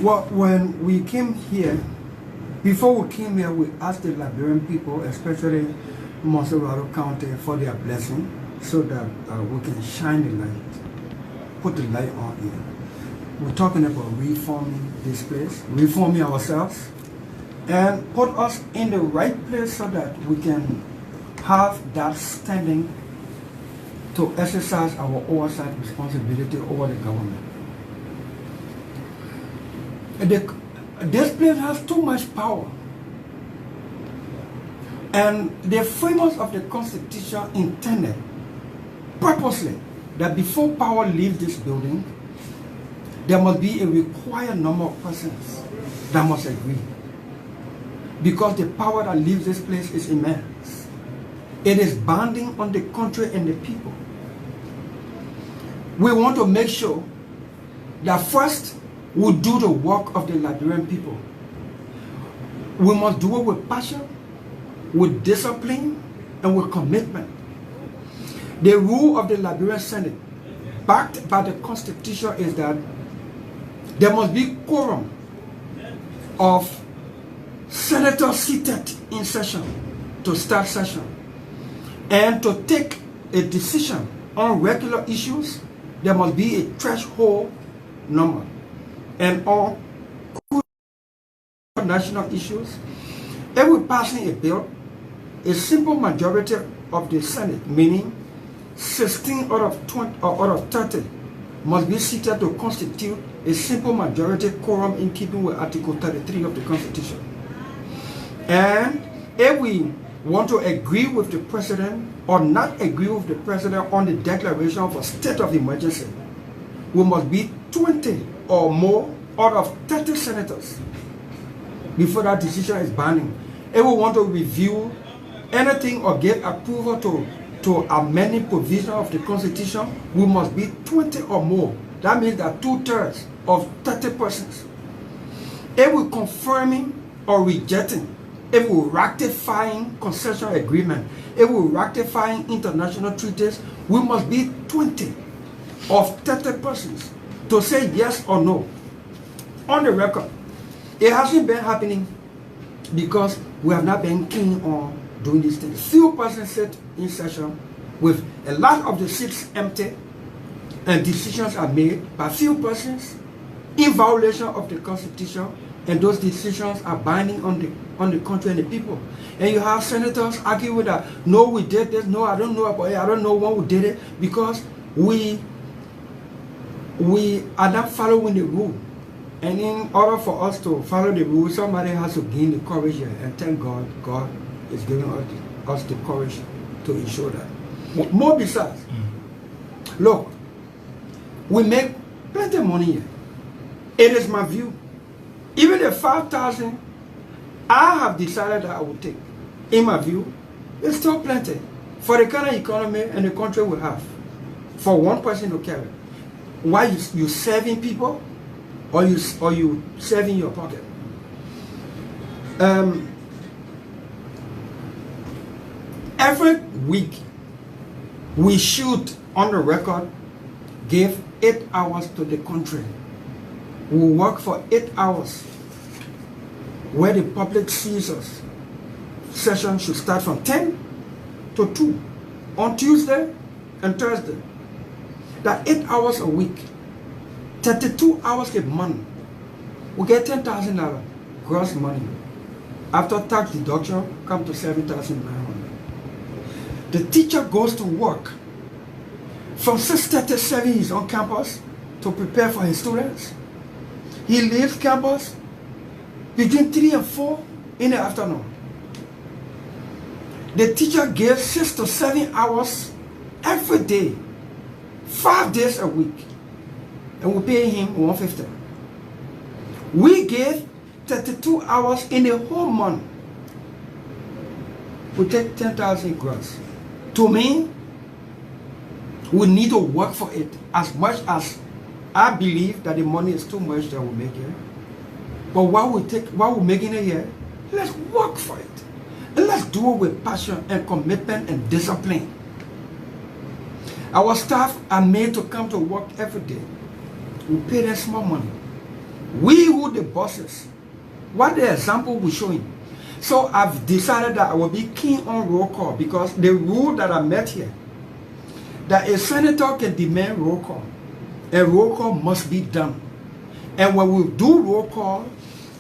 Well, when we came here, before we came here, we asked the Liberian people, especially Monserrado County, for their blessing so that we can shine the light, put the light on here. We're talking about reforming this place, reforming ourselves, and put us in the right place so that we can have that standing to exercise our oversight responsibility over the government. This place has too much power. And the framers of the Constitution intended purposely that before power leaves this building, there must be a required number of persons that must agree. Because the power that leaves this place is immense. It is binding on the country and the people. We want to make sure that first we do the work of the Liberian people. We must do it with passion, with discipline, and with commitment. The rule of the Liberian Senate, backed by the Constitution, is that there must be quorum of senators seated in session to start session. And to take a decision on regular issues, there must be a threshold number. And on national issues, if we're passing a bill, a simple majority of the Senate, meaning 16 out of 20 or out of 30, must be seated to constitute a simple majority quorum in keeping with Article 33 of the Constitution. And if we want to agree with the president or not agree with the president on the declaration of a state of emergency, we must be 20 or more out of 30 senators before that decision is binding. If we want to review anything or give approval to amending provision of the Constitution, we must be 20 or more. That means that 2/3 of 30 persons. If we're confirming or rejecting, if we're ratifying concession agreement, if we're ratifying international treaties, we must be 20 of 30 persons to say yes or no. On the record, it hasn't been happening because we have not been keen on doing these things. Few persons sit in session with a lot of the seats empty and decisions are made by few persons in violation of the Constitution, and those decisions are binding on the country and the people. And you have senators arguing that, no, we did this, no, I don't know about it, I don't know when we did it, because we are not following the rule. And in order for us to follow the rule, somebody has to gain the courage here. And thank God, God is giving us the courage to ensure that. More besides, look, we make plenty of money here. It is my view. Even the 5,000 I have decided that I will take, in my view, it's still plenty for the kind of economy and the country we have. For one person to carry. Why you serving people, or you serving your pocket? Every week we should, on the record, give 8 hours to the country. We work for 8 hours where the public sees us. Session should start from 10 to 2 on Tuesday and Thursday. That 8 hours a week, 32 hours a month. We get $10,000 gross money. After tax deduction, come to $7,900. The teacher goes to work. From 6:30 to 7, he's on campus to prepare for his students. He leaves campus between 3 and 4 in the afternoon. The teacher gives 6 to 7 hours every day, 5 days a week, and we pay him $150. We give 32 hours in a whole month. We take 10,000 gross. To me, we need to work for it as much as I believe that the money is too much that we make here. But while we're making it here, let's work for it. And let's do it with passion and commitment and discipline. Our staff are made to come to work every day. We pay them small money. We who the bosses, what the example we're showing. So I've decided that I will be keen on roll call, because the rule that I met here, that a senator can demand roll call, and roll call must be done. And when we do roll call,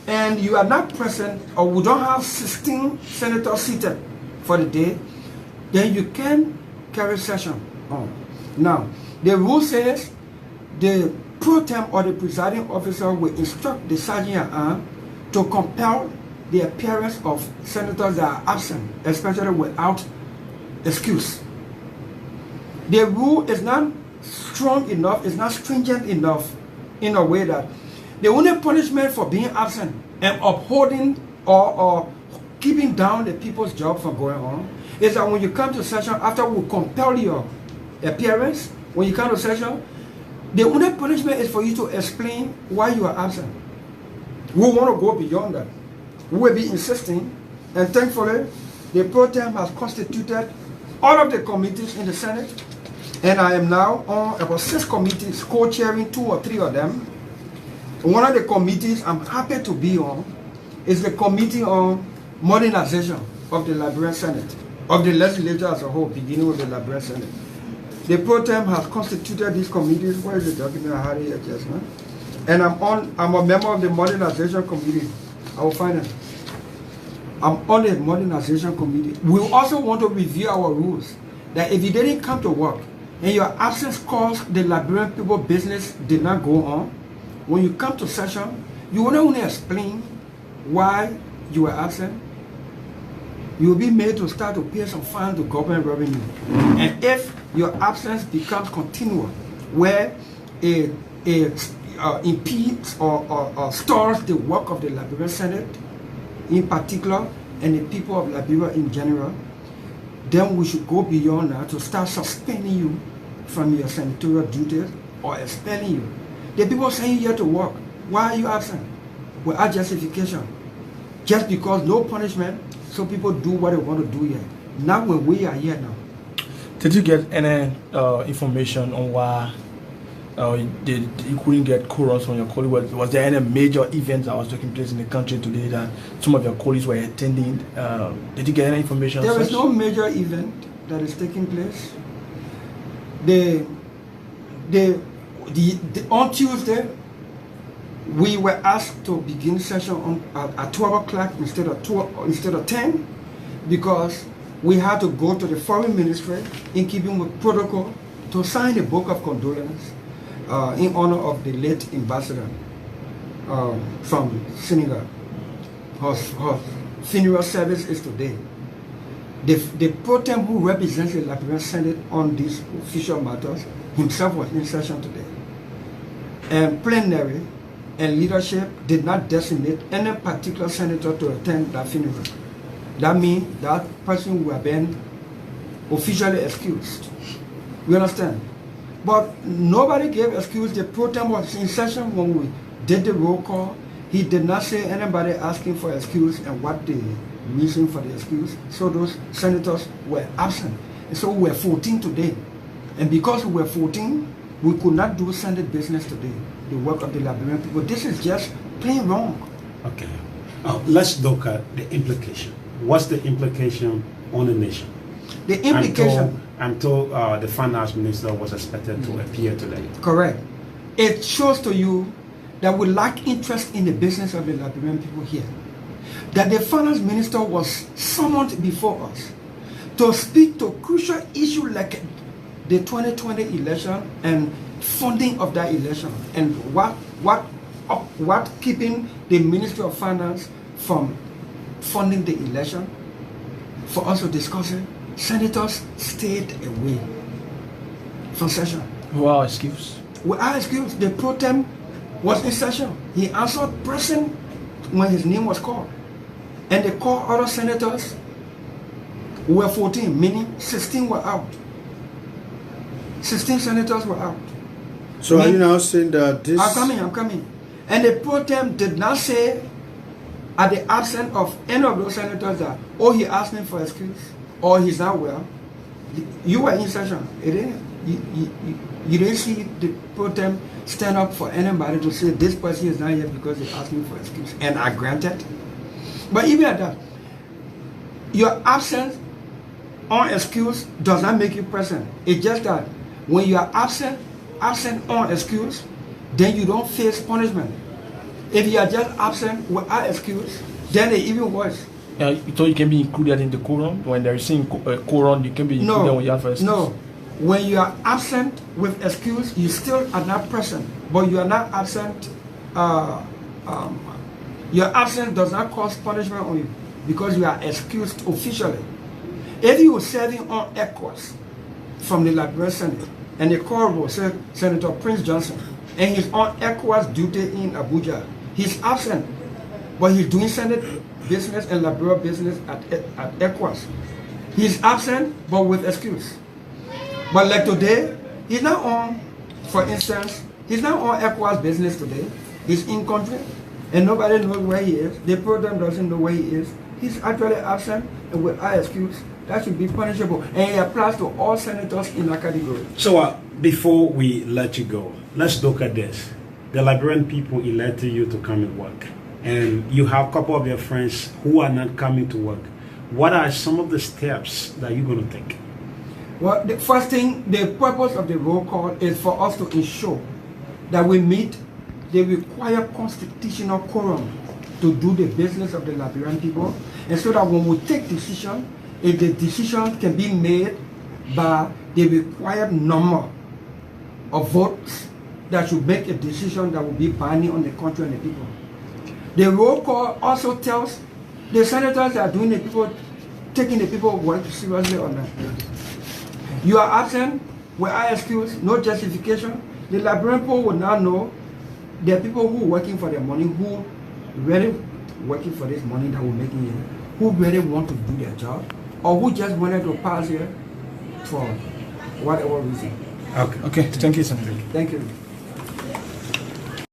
and you are not present, or we don't have 16 senators seated for the day, then you can carry session on. Now, the rule says the pro tem or the presiding officer will instruct the sergeant-at-arms to compel the appearance of senators that are absent, especially without excuse. The rule is not strong enough, it's not stringent enough in a way that the only punishment for being absent and upholding or keeping down the people's job from going on is that when you come to session, after we compel your appearance, when you come to session, the only punishment is for you to explain why you are absent. We want to go beyond that. We will be insisting, and thankfully, the pro tem has constituted all of the committees in the Senate, and I am now on about 6 committees, co-chairing 2 or 3 of them. One of the committees I'm happy to be on is the Committee on Modernization of the Liberian Senate, of the legislature as a whole, beginning with the Liberian Senate. The pro tem has constituted these committees. Where is the document I had here just now? And I'm a member of the Modernization Committee. I will find it. I'm on the Modernization Committee. We also want to review our rules, that if you didn't come to work and your absence caused the Liberian people business did not go on, when you come to session, you will not only explain why you were absent, you will be made to start to pay some fines to government revenue. And if your absence becomes continual, where it impedes or stalls the work of the Liberian Senate in particular, and the people of Liberia in general, then we should go beyond that to start suspending you from your senatorial duties or expelling you. The people saying you here to work, why are you absent? Without justification. Just because no punishment, so people do what they want to do here. Not when we are here now. Did you get any information on why you couldn't get quorums from your colleagues? Was there any major events that was taking place in the country today that some of your colleagues were attending? Did you get any information? There is no major event that is taking place. On Tuesday, we were asked to begin session at 12 o'clock instead of 10, because we had to go to the foreign ministry in keeping with protocol to sign a book of condolence in honor of the late ambassador from Senegal. Her funeral service is today. The pro tem who represents the Liberian Senate on these official matters himself was in session today. And plenary and leadership did not designate any particular senator to attend that funeral. That means that person will have been officially excused. You understand? But nobody gave excuse. The pro tem was in session when we did the roll call. He did not say anybody asking for excuse and what the reason for the excuse. So those senators were absent. And so we were 14 today. And because we were 14, we could not do Senate business today, the work of the Liberian people. This is just plain wrong. Okay. Let's look at the implication. What's the implication on the nation? The implication... I'm told the finance minister was expected to appear today. Correct. It shows to you that we lack interest in the business of the Liberian people here. That the finance minister was summoned before us to speak to crucial issues like the 2020 election and funding of that election, and what keeping the Ministry of Finance from funding the election. For us to discuss it, senators stayed away from session. Wow, excuse. Without excuse, the pro tem was in session. He answered present when his name was called. And they called other senators who were 14, meaning 16 were out. 16 senators were out. So are you now saying that this... I'm coming. And the pro tem did not say at the absence of any of those senators that, oh, he asked me for excuse, or he's not well. You were in session. You didn't see the pro tem stand up for anybody to say this person is not here because they asked me for excuse, and I granted. But even at that, your absence on excuse does not make you present. It's just that when you are absent on excuse, then you don't face punishment. If you are just absent without excuse, then it's even worse. So you can be included in the quorum when they're saying quorum. You can be included when you have excuse. No. When you are absent with excuse, you still are not present, but you are not absent. Your absence does not cause punishment on you because you are excused officially. If you were serving on ECOWAS from the Liberian Senate and the Quorum was Senator Prince Johnson, and he's on ECOWAS duty in Abuja, he's absent, but he's doing Senate business and Liberia business at ECOWAS. He's absent, but with excuse. But like today, he's not on, for instance, he's not on ECOWAS business today. He's in country, and nobody knows where he is. The program doesn't know where he is. He's actually absent, and without excuse, that should be punishable. And it applies to all senators in that category. So before we let you go, let's look at this. The Liberian people elected you to come and work, and you have a couple of your friends who are not coming to work. What are some of the steps that you're going to take? Well, the first thing, the purpose of the roll call is for us to ensure that we meet the required constitutional quorum to do the business of the Liberian people, and so that when we take decision, if the decision can be made by the required number of votes that should make a decision that will be binding on the country and the people. The roll call also tells the senators that are doing the people, taking the people work seriously or not. You are absent without excuse, no justification. The Liberian people will now know there are people who are working for their money, who really working for this money that we're making here, who really want to do their job, or who just wanted to pass here for whatever reason. Okay. Thank you, Senator. Thank you.